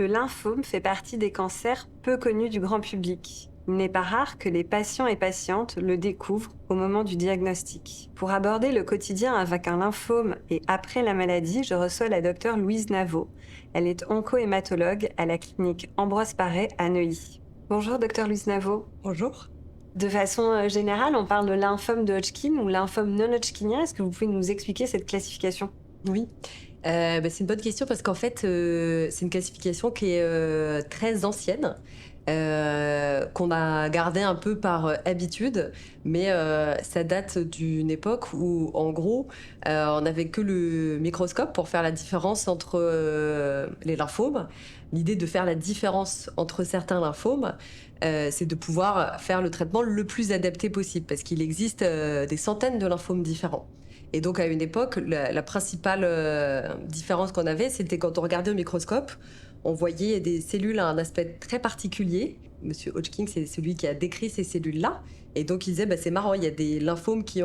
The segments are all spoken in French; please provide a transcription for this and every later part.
Le lymphome fait partie des cancers peu connus du grand public. Il n'est pas rare que les patients et patientes le découvrent au moment du diagnostic. Pour aborder le quotidien avec un lymphome et après la maladie, je reçois la docteure Louise Naveau. Elle est onco-hématologue à la clinique Ambroise Paré à Neuilly. Bonjour docteur Louise Naveau. Bonjour. De façon générale, on parle de lymphome de Hodgkin ou lymphome non hodgkinien. Est-ce que vous pouvez nous expliquer cette classification? Oui, c'est une bonne question parce qu'en fait, c'est une classification qui est, très ancienne, qu'on a gardée un peu par, habitude, mais ça date d'une époque où, en gros, on n'avait que le microscope pour faire la différence entre, les lymphomes. L'idée de faire la différence entre certains lymphomes, c'est de pouvoir faire le traitement le plus adapté possible parce qu'il existe, des centaines de lymphomes différents. Et donc, à une époque, la principale différence qu'on avait, c'était quand on regardait au microscope, on voyait des cellules à un aspect très particulier. Monsieur Hodgkin, c'est celui qui a décrit ces cellules-là. Et donc, il disait, bah, c'est marrant, il y a des lymphomes qui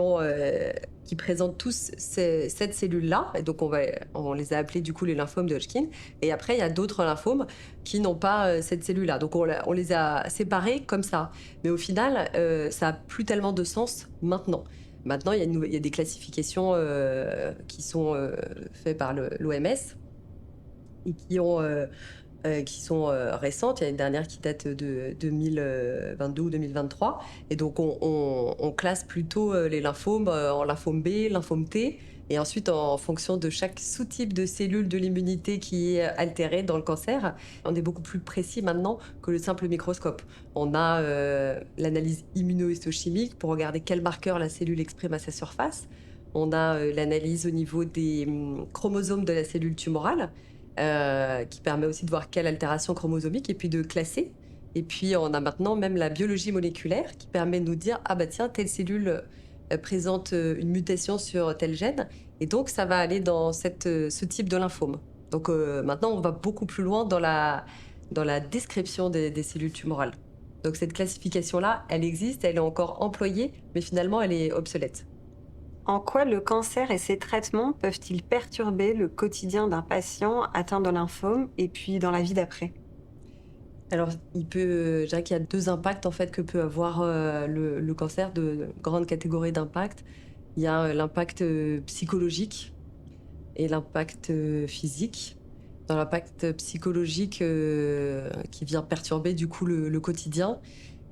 présentent tous cette cellule-là. Et donc, on les a appelés du coup les lymphomes de Hodgkin. Et après, il y a d'autres lymphomes qui n'ont pas cette cellule-là. Donc, on les a séparés comme ça. Mais au final, ça n'a plus tellement de sens maintenant. Maintenant, il y a des classifications qui sont faites par l'OMS et qui sont récentes. Il y a une dernière qui date de 2022 ou 2023. Et donc, on classe plutôt les lymphomes en lymphome B, lymphome T. Et ensuite, en fonction de chaque sous-type de cellule de l'immunité qui est altérée dans le cancer, on est beaucoup plus précis maintenant que le simple microscope. On a l'analyse immunohistochimique pour regarder quel marqueur la cellule exprime à sa surface. On a l'analyse au niveau des chromosomes de la cellule tumorale, qui permet aussi de voir quelle altération chromosomique et puis de classer. Et puis, on a maintenant même la biologie moléculaire qui permet de nous dire, ah bah tiens, telle cellule présente une mutation sur tel gène. Et donc, ça va aller dans ce type de lymphome. Donc, maintenant, on va beaucoup plus loin dans la description des cellules tumorales. Donc, cette classification-là, elle existe, elle est encore employée, mais finalement, elle est obsolète. En quoi le cancer et ses traitements peuvent-ils perturber le quotidien d'un patient atteint de lymphome et puis dans la vie d'après? Alors, je dirais qu'il y a 2 impacts en fait que peut avoir, le cancer, de grandes catégories d'impact. Il y a, l'impact, psychologique et l'impact, physique. Dans l'impact psychologique, qui vient perturber du coup le quotidien,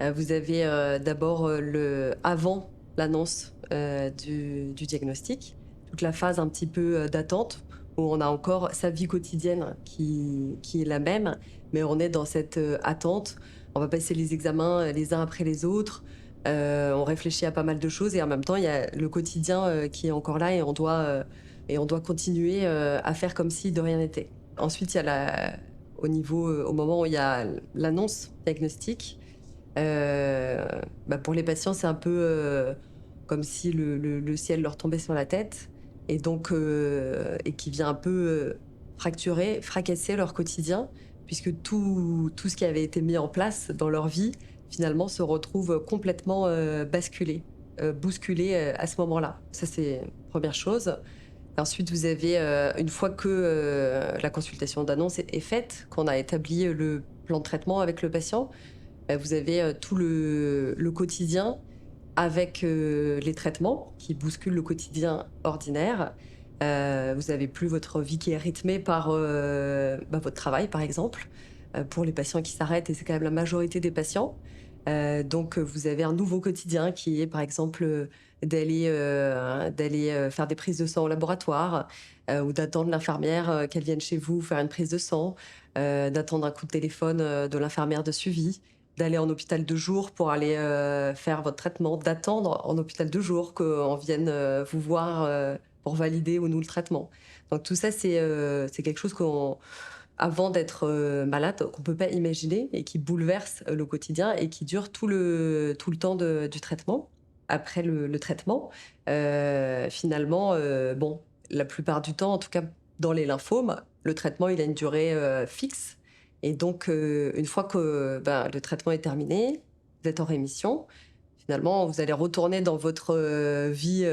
vous avez, d'abord, le avant l'annonce, du diagnostic, toute la phase un petit peu, d'attente où on a encore sa vie quotidienne qui est la même, mais on est dans cette, attente. On va passer les examens, les uns après les autres, on réfléchit à pas mal de choses et en même temps, il y a le quotidien, qui est encore là et on doit continuer, à faire comme si de rien n'était. Ensuite, il y a au moment où il y a l'annonce diagnostique, pour les patients, c'est un peu, comme si le ciel leur tombait sur la tête et donc et qui vient un peu, fracturer, fracasser leur quotidien puisque tout ce qui avait été mis en place dans leur vie, finalement, se retrouve complètement, basculé, bousculé, à ce moment-là. Ça, c'est première chose. Ensuite, vous avez, une fois que, la consultation d'annonce est faite, qu'on a établi, le plan de traitement avec le patient, vous avez, tout le quotidien avec, les traitements qui bousculent le quotidien ordinaire. Vous avez plus votre vie qui est rythmée par, votre travail, par exemple, pour les patients qui s'arrêtent et c'est quand même la majorité des patients. Donc, vous avez un nouveau quotidien qui est, par exemple, d'aller faire des prises de sang au laboratoire, ou d'attendre l'infirmière, qu'elle vienne chez vous faire une prise de sang, d'attendre un coup de téléphone, de l'infirmière de suivi, d'aller en hôpital de jour pour aller, faire votre traitement, d'attendre en hôpital de jour qu'on vienne, vous voir, pour valider ou non le traitement. Donc tout ça, c'est quelque chose avant d'être, malade, qu'on peut pas imaginer et qui bouleverse, le quotidien et qui dure tout le temps du traitement. Après le traitement, finalement, bon, la plupart du temps, en tout cas dans les lymphomes, le traitement, il a une durée, fixe et donc une fois que, le traitement est terminé, vous êtes en rémission, finalement, vous allez retourner dans votre, vie,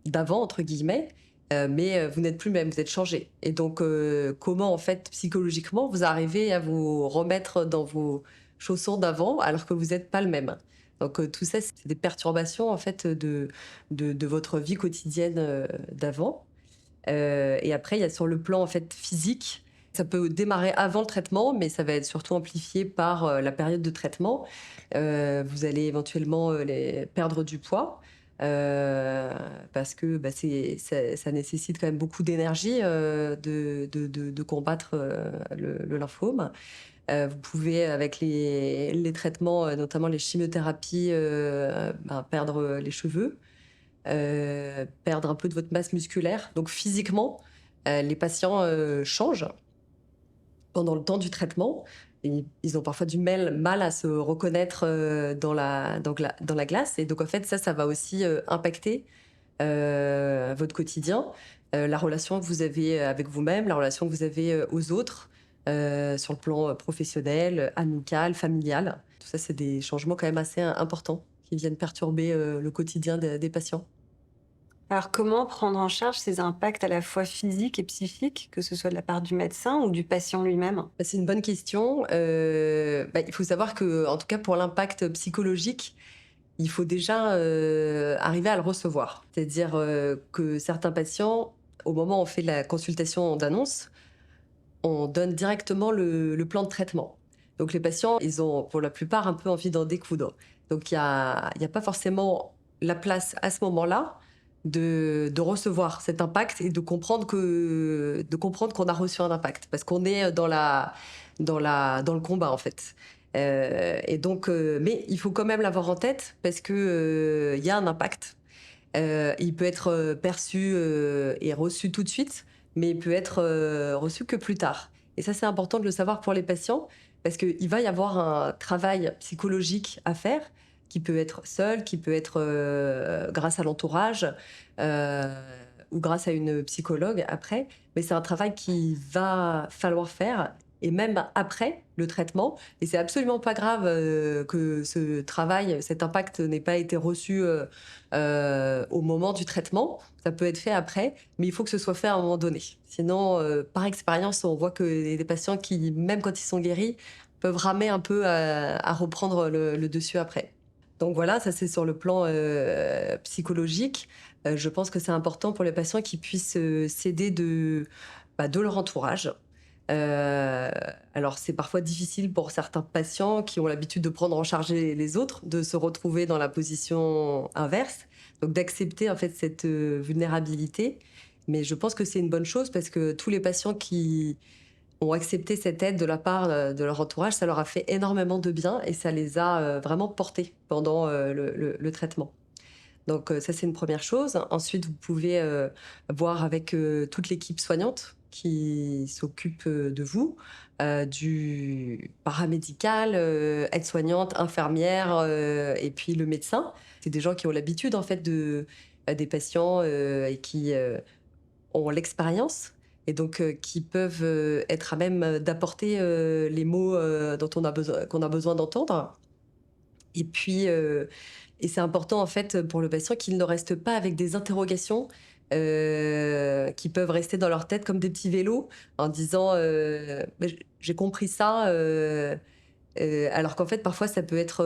«d'avant» entre guillemets mais vous n'êtes plus le même, vous êtes changé. Et donc, comment, en fait, psychologiquement, vous arrivez à vous remettre dans vos chaussons d'avant alors que vous n'êtes pas le même? Donc, tout ça, c'est des perturbations, en fait, de votre vie quotidienne d'avant. Et après, il y a sur le plan, en fait, physique, ça peut démarrer avant le traitement, mais ça va être surtout amplifié par la période de traitement. Vous allez éventuellement perdre du poids. euh, Parce que bah, ça nécessite quand même beaucoup d'énergie de combattre le lymphome. Vous pouvez, avec les traitements, notamment les chimiothérapies, perdre les cheveux, perdre un peu de votre masse musculaire. Donc physiquement, les patients changent pendant le temps du traitement. Et ils ont parfois du mal à se reconnaître dans la glace. Et donc, en fait, ça va aussi impacter votre quotidien, la relation que vous avez avec vous-même, la relation que vous avez aux autres, sur le plan professionnel, amical, familial. Tout ça, c'est des changements quand même assez importants qui viennent perturber le quotidien des patients. Alors, comment prendre en charge ces impacts à la fois physiques et psychiques, que ce soit de la part du médecin ou du patient lui-même? Bah, c'est une bonne question. Il faut savoir que, en tout cas, pour l'impact psychologique, il faut déjà arriver à le recevoir. C'est-à-dire que certains patients, au moment où on fait la consultation d'annonce, on donne directement le plan de traitement. Donc les patients, ils ont pour la plupart un peu envie d'en découdre. Donc il y a pas forcément la place à ce moment-là de recevoir cet impact et de comprendre qu'on a reçu un impact parce qu'on est dans le combat en fait. Et donc, mais il faut quand même l'avoir en tête parce que il y a un impact. Il peut être perçu et reçu tout de suite, mais il peut être reçu que plus tard. Et ça, c'est important de le savoir pour les patients, parce qu'il va y avoir un travail psychologique à faire, qui peut être seul, qui peut être grâce à l'entourage, ou grâce à une psychologue après. Mais c'est un travail qu'il va falloir faire, et même après le traitement. Et c'est absolument pas grave que ce travail, cet impact n'ait pas été reçu au moment du traitement. Ça peut être fait après, mais il faut que ce soit fait à un moment donné. Sinon, par expérience, on voit que des patients qui, même quand ils sont guéris, peuvent ramer un peu à reprendre le dessus après. Donc voilà, ça c'est sur le plan psychologique. Je pense que c'est important pour les patients qu'ils puissent s'aider de leur entourage. Euh, alors c'est parfois difficile pour certains patients qui ont l'habitude de prendre en charge les autres, de se retrouver dans la position inverse, donc d'accepter en fait cette vulnérabilité. Mais je pense que c'est une bonne chose parce que tous les patients qui ont accepté cette aide de la part de leur entourage, ça leur a fait énormément de bien et ça les a vraiment portés pendant le traitement. Donc ça, c'est une première chose. Ensuite, vous pouvez voir avec toute l'équipe soignante qui s'occupe de vous, du paramédical, aide-soignante, infirmière et puis le médecin. C'est des gens qui ont l'habitude en fait des patients et qui ont l'expérience et donc qui peuvent être à même d'apporter les mots dont qu'on a besoin d'entendre. Et puis, et c'est important en fait pour le patient qu'il ne reste pas avec des interrogations qui peuvent rester dans leur tête comme des petits vélos en disant bah, j'ai compris ça, alors qu'en fait parfois ça peut être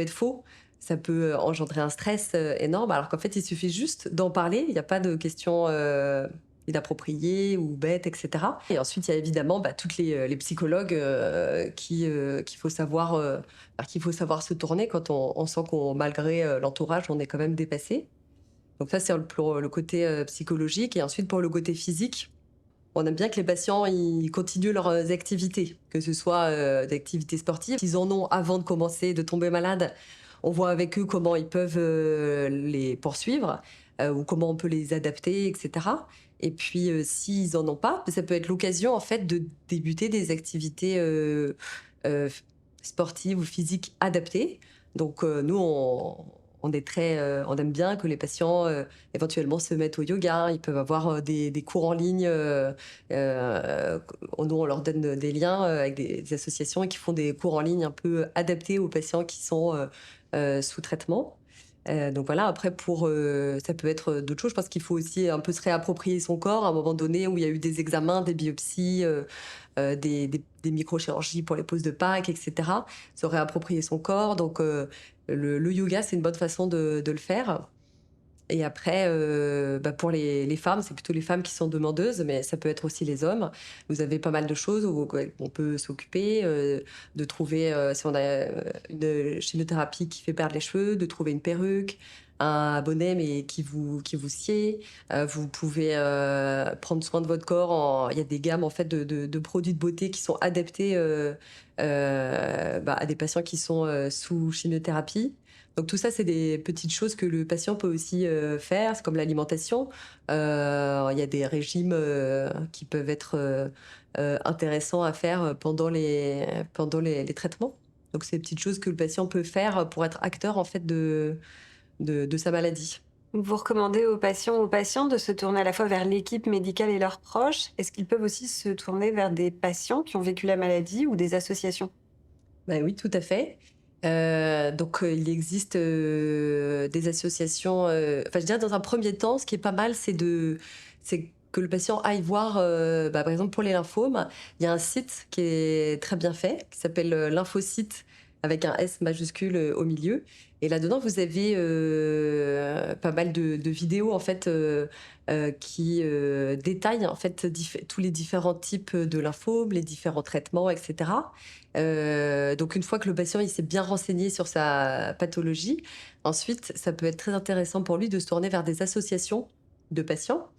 faux. Ça peut engendrer un stress énorme, alors qu'en fait il suffit juste d'en parler. Il n'y a pas de questions inappropriées ou bêtes, etc. Et ensuite il y a évidemment toutes les psychologues qu'il faut savoir vers qui il faut savoir se tourner quand on sent qu'on, malgré l'entourage, on est quand même dépassé. Donc ça, c'est pour le côté psychologique. Et ensuite, pour le côté physique, on aime bien que les patients ils continuent leurs activités, que ce soit des activités sportives. S'ils en ont avant de commencer, de tomber malade, on voit avec eux comment ils peuvent les poursuivre ou comment on peut les adapter, etc. Et puis, s'ils en ont pas, ça peut être l'occasion en fait de débuter des activités euh, sportives ou physiques adaptées. Donc, nous, on est on aime bien que les patients éventuellement se mettent au yoga. Ils peuvent avoir des cours en ligne. Nous, on leur donne des liens avec des associations qui font des cours en ligne un peu adaptés aux patients qui sont sous traitement. Donc voilà, après ça peut être d'autres choses. Je pense qu'il faut aussi un peu se réapproprier son corps à un moment donné où il y a eu des examens, des biopsies, des microchirurgies pour les poses de Pâques, et cetera. Se réapproprier son corps. Donc le yoga, c'est une bonne façon de le faire. Et après, pour les femmes, c'est plutôt les femmes qui sont demandeuses, mais ça peut être aussi les hommes. Vous avez pas mal de choses où on peut s'occuper, de trouver, si on a une chimiothérapie qui fait perdre les cheveux, de trouver une perruque, un bonnet mais qui vous sied. Vous pouvez prendre soin de votre corps. Il y a des gammes en fait de produits de beauté qui sont adaptés à des patients qui sont sous chimiothérapie. Donc tout ça, c'est des petites choses que le patient peut aussi faire, c'est comme l'alimentation. Il y a des régimes qui peuvent être intéressants à faire pendant les traitements. Donc c'est des petites choses que le patient peut faire pour être acteur en fait de sa maladie. Vous recommandez aux patients ou aux patientes de se tourner à la fois vers l'équipe médicale et leurs proches. Est-ce qu'ils peuvent aussi se tourner vers des patients qui ont vécu la maladie ou des associations? Bah oui, tout à fait. Donc, il existe des associations. Enfin, je dirais dans un premier temps, ce qui est pas mal, c'est que le patient aille voir, par exemple pour les lymphomes, il y a un site qui est très bien fait, qui s'appelle Lymphocyte avec un S majuscule au milieu. Et là-dedans, vous avez pas mal de vidéos en fait qui détaillent en fait tous les différents types de lymphomes, les différents traitements, etc. Donc une fois que le patient il s'est bien renseigné sur sa pathologie, ensuite ça peut être très intéressant pour lui de se tourner vers des associations de patients.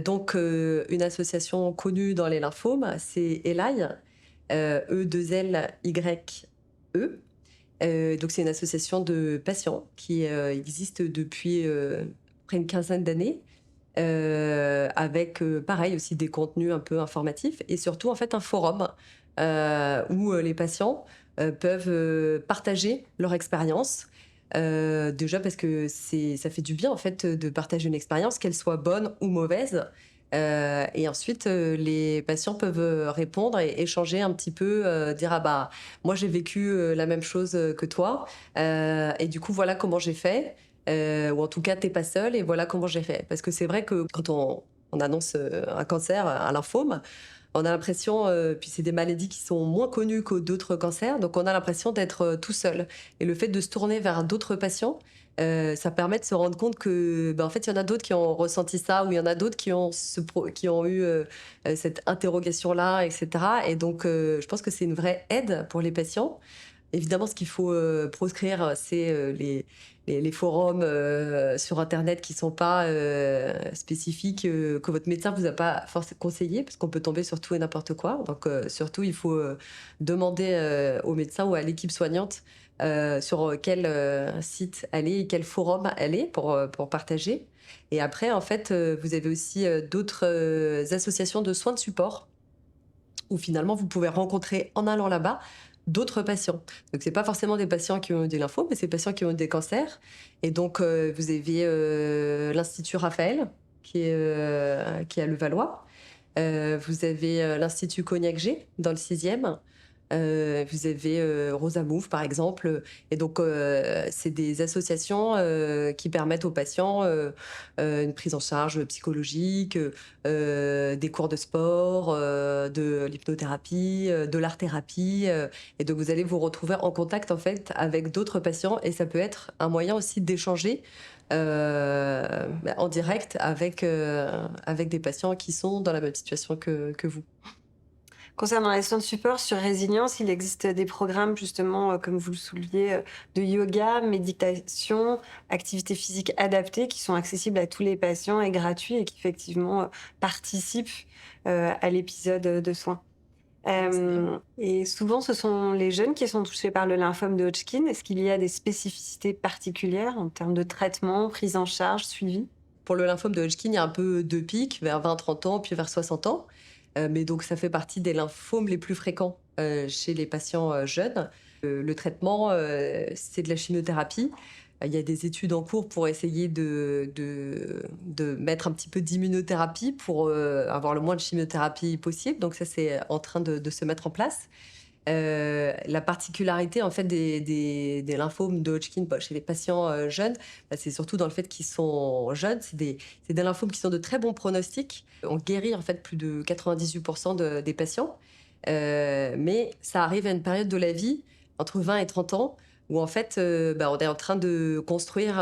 Donc une association connue dans les lymphomes, c'est ELAI, E2LYE. Donc c'est une association de patients qui existe depuis près d'une quinzaine d'années. Avec pareil aussi des contenus un peu informatifs et surtout en fait un forum où les patients peuvent partager leur expérience. Déjà parce que ça fait du bien en fait de partager une expérience, qu'elle soit bonne ou mauvaise. Et ensuite, les patients peuvent répondre et échanger un petit peu, dire ah bah moi j'ai vécu la même chose que toi, et du coup voilà comment j'ai fait, ou en tout cas t'es pas seul et voilà comment j'ai fait. Parce que c'est vrai que quand on annonce un cancer, un lymphome, on a l'impression, puis c'est des maladies qui sont moins connues que d'autres cancers, donc on a l'impression d'être tout seul. Et le fait de se tourner vers d'autres patients, ça permet de se rendre compte que, en fait, il y en a d'autres qui ont ressenti ça, ou il y en a d'autres qui ont eu cette interrogation-là, etc. Et donc, je pense que c'est une vraie aide pour les patients. Évidemment, ce qu'il faut proscrire, c'est les forums sur Internet qui ne sont pas spécifiques, que votre médecin ne vous a pas forcément conseillé, parce qu'on peut tomber sur tout et n'importe quoi. Donc, surtout, il faut demander au médecin ou à l'équipe soignante sur quel site aller et quel forum aller pour partager. Et après, en fait, vous avez aussi d'autres associations de soins de support où finalement vous pouvez rencontrer en allant là-bas d'autres patients. Donc c'est pas forcément des patients qui ont eu des lymphomes, mais c'est des patients qui ont eu des cancers. Et donc vous avez l'Institut Raphaël qui est à Levallois. Vous avez l'Institut Cognac G dans le 6e. Vous avez Rosa Move, par exemple. Et donc, c'est des associations qui permettent aux patients une prise en charge psychologique, des cours de sport, de l'hypnothérapie, de l'art-thérapie. Et donc, vous allez vous retrouver en contact, en fait, avec d'autres patients. Et ça peut être un moyen aussi d'échanger en direct avec des patients qui sont dans la même situation que vous. Concernant les soins de support sur résilience, il existe des programmes justement, comme vous le souliez, de yoga, méditation, activités physiques adaptées qui sont accessibles à tous les patients et gratuits et qui effectivement participent à l'épisode de soins. Et souvent, ce sont les jeunes qui sont touchés par le lymphome de Hodgkin. Est-ce qu'il y a des spécificités particulières en termes de traitement, prise en charge, suivi? Pour le lymphome de Hodgkin, il y a un peu deux pics, vers 20-30 ans, puis vers 60 ans. Mais donc, ça fait partie des lymphomes les plus fréquents chez les patients jeunes. Le traitement, c'est de la chimiothérapie. Il y a des études en cours pour essayer de mettre un petit peu d'immunothérapie pour avoir le moins de chimiothérapie possible. Donc ça, c'est en train de se mettre en place. La particularité en fait des lymphomes de Hodgkin chez les patients jeunes, bah, c'est surtout dans le fait qu'ils sont jeunes. C'est des lymphomes qui sont de très bons pronostics. On guérit en fait plus de 98% des patients. Mais ça arrive à une période de la vie, entre 20 et 30 ans, où en fait, bah, on est en train de construire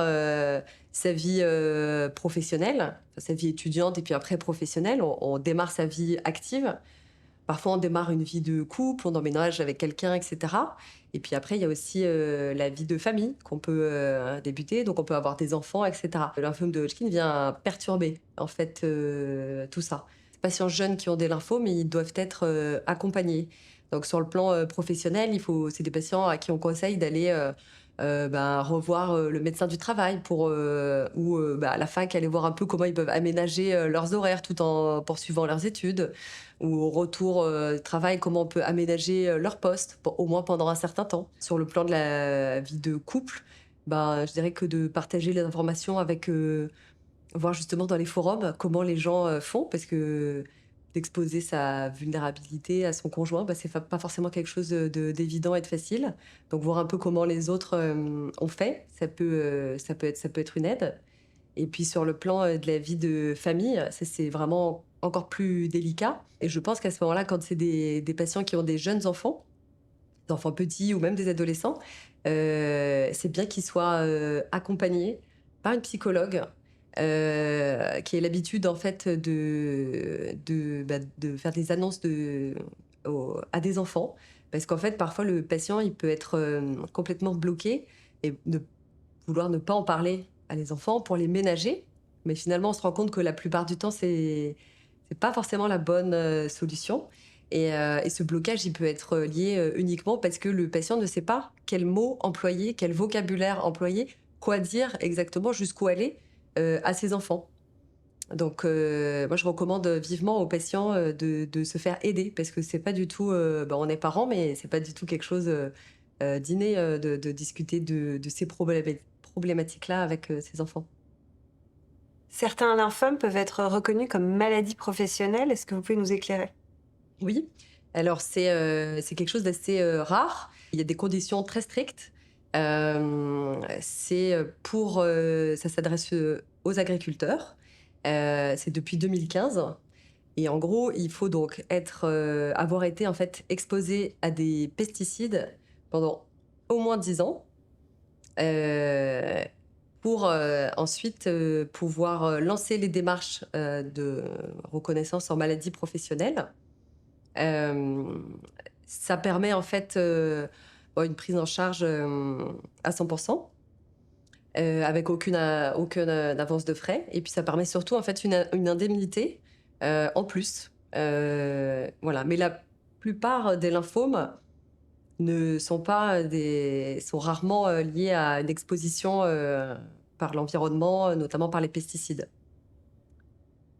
sa vie professionnelle, enfin, sa vie étudiante et puis après professionnelle. On démarre sa vie active. Parfois, on démarre une vie de couple, on emménage avec quelqu'un, etc. Et puis après, il y a aussi la vie de famille qu'on peut débuter. Donc, on peut avoir des enfants, etc. Le lymphome de Hodgkin vient perturber, en fait, tout ça. Les patients jeunes qui ont des lymphomes, ils doivent être accompagnés. Donc, sur le plan professionnel, c'est des patients à qui on conseille d'aller revoir le médecin du travail à la fac, aller voir un peu comment ils peuvent aménager leurs horaires tout en poursuivant leurs études, ou au retour du travail, comment on peut aménager leur poste, au moins pendant un certain temps. Sur le plan de la vie de couple, je dirais que de partager les informations avec, voir justement dans les forums comment les gens font, parce que d'exposer sa vulnérabilité à son conjoint, c'est pas forcément quelque chose d'évident et de facile. Donc voir un peu comment les autres ont fait, ça peut être une aide. Et puis sur le plan de la vie de famille, ça c'est vraiment encore plus délicat. Et je pense qu'à ce moment-là, quand c'est des patients qui ont des jeunes enfants, des enfants petits ou même des adolescents, c'est bien qu'ils soient accompagnés par une psychologue qui ait l'habitude en fait de faire des annonces à des enfants. Parce qu'en fait, parfois, le patient, il peut être complètement bloqué et vouloir ne pas en parler à les enfants pour les ménager. Mais finalement, on se rend compte que la plupart du temps, c'est pas forcément la bonne solution. Et ce blocage, il peut être lié uniquement parce que le patient ne sait pas quels mots employer, quel vocabulaire employer, quoi dire exactement, jusqu'où aller à ses enfants. Donc, moi, je recommande vivement aux patients de se faire aider parce que c'est pas du tout. On est parents, mais c'est pas du tout quelque chose d'inné de discuter de ces problématiques-là avec ses enfants. Certains lymphomes peuvent être reconnus comme maladies professionnelles. Est-ce que vous pouvez nous éclairer? Oui, alors c'est quelque chose d'assez rare. Il y a des conditions très strictes. Ça s'adresse aux agriculteurs. C'est depuis 2015. Et en gros, il faut donc avoir été en fait exposé à des pesticides pendant au moins 10 ans euh, pour ensuite pouvoir lancer les démarches de reconnaissance en maladie professionnelle. Euh, Ça permet en fait une prise en charge à 100%, avec aucune avance de frais. Et puis ça permet surtout en fait une indemnité en plus. Voilà. Mais la plupart des lymphomes ne sont pas sont rarement liés à une exposition par l'environnement, notamment par les pesticides.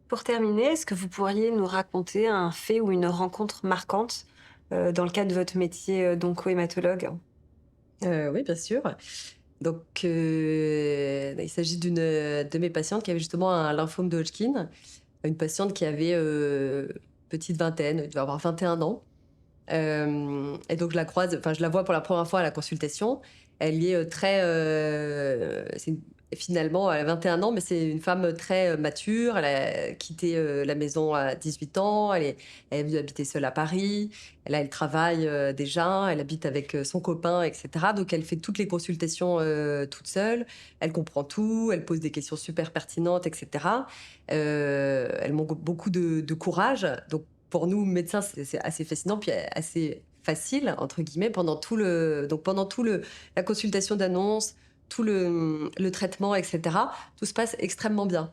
Pour terminer, est-ce que vous pourriez nous raconter un fait ou une rencontre marquante dans le cadre de votre métier d'onco-hématologue? Oui, bien sûr. Donc, il s'agit d'une de mes patientes qui avait justement un lymphome de Hodgkin, une patiente qui avait petite vingtaine, elle devait avoir 21 ans. Et donc, je la vois pour la première fois à la consultation. Elle est finalement, elle a 21 ans, mais c'est une femme très mature. Elle a quitté la maison à 18 ans. Elle est venue habiter seule à Paris. Là, elle travaille déjà. Elle habite avec son copain, etc. Donc, elle fait toutes les consultations toute seule. Elle comprend tout. Elle pose des questions super pertinentes, etc. Elle manque beaucoup de courage. Donc, pour nous, médecins, c'est assez fascinant, puis assez facile, entre guillemets, pendant la consultation d'annonce, tout le traitement, etc. Tout se passe extrêmement bien.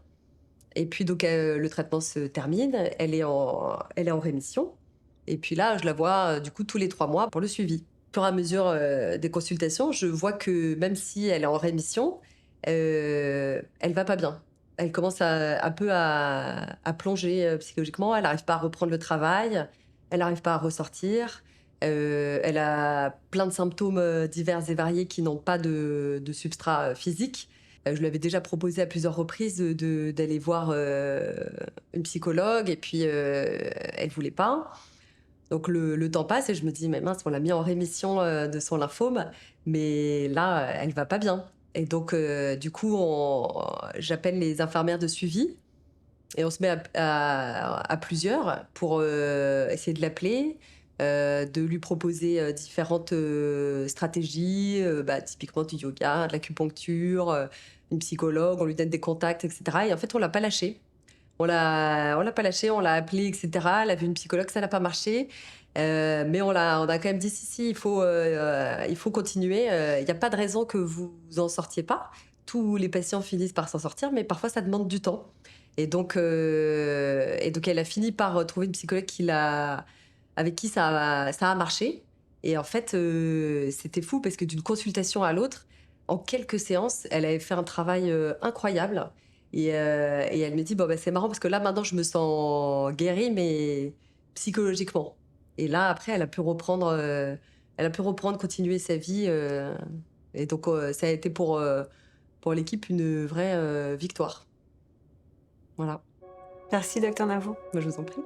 Et puis, donc, le traitement se termine, elle est en rémission. Et puis là, je la vois, du coup, tous les 3 mois pour le suivi. Au fur et à mesure des consultations, je vois que même si elle est en rémission, elle va pas bien. Elle commence un peu à plonger psychologiquement. Elle n'arrive pas à reprendre le travail. Elle n'arrive pas à ressortir. Elle a plein de symptômes divers et variés qui n'ont pas de substrat physique. Je lui avais déjà proposé à plusieurs reprises d'aller voir une psychologue et puis elle voulait pas. Donc le temps passe et je me dis: «Mais mince, on l'a mis en rémission, de son lymphome, mais là, elle va pas bien». Et donc du coup, j'appelle les infirmières de suivi et on se met à plusieurs pour, essayer de l'appeler, de lui proposer, différentes, stratégies, bah, typiquement du yoga, de l'acupuncture, une psychologue, on lui donne des contacts et cetera et en fait, on l'a pas lâché. On l'a pas lâché, on l'a appelé et cetera. Elle a vu une psychologue, ça n'a pas marché, mais on a quand même dit: «Si, il faut continuer, il y a pas de raison que vous en sortiez pas. Tous les patients finissent par s'en sortir, mais parfois ça demande du temps». Et donc elle a fini par, trouver une psychologue avec qui ça a marché et en fait, c'était fou parce que d'une consultation à l'autre, en quelques séances, elle avait fait un travail, incroyable et elle me dit: «Bon, bah, c'est marrant parce que là, maintenant, je me sens guérie, mais psychologiquement». Et là, après, elle a pu reprendre, continuer sa vie, et donc ça a été pour l'équipe une vraie, victoire. Voilà. Merci, docteur Navo. Bah, je vous en prie.